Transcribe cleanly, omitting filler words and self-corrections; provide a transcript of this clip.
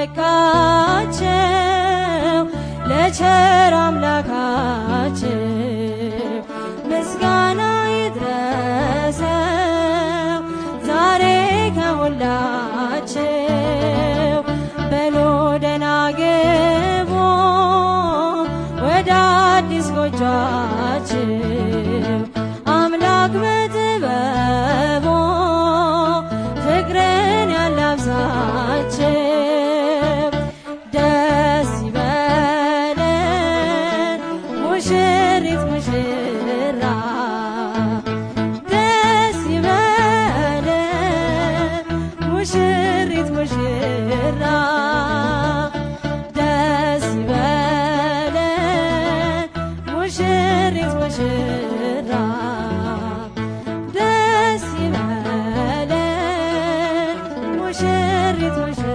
ያበቃቸው ለቸር አምላካቸው ምስጋና ይድረሰው ዛሬ ከሁላቸው። በሉ ደህና ግቡ ወደ አዲስ ጎጇቸው አምላክ በጥበቡ ፍቅርን ያላብሳቸው። ደስ ይበለን ሙሽሪት ሙሽራ ደስ ይበለን ሙሽሪት ሙሽራ ደስ ይበለን ሙሽሪት ሙሽራ ደስ ይበለን ሙሽሪት ሙሽራ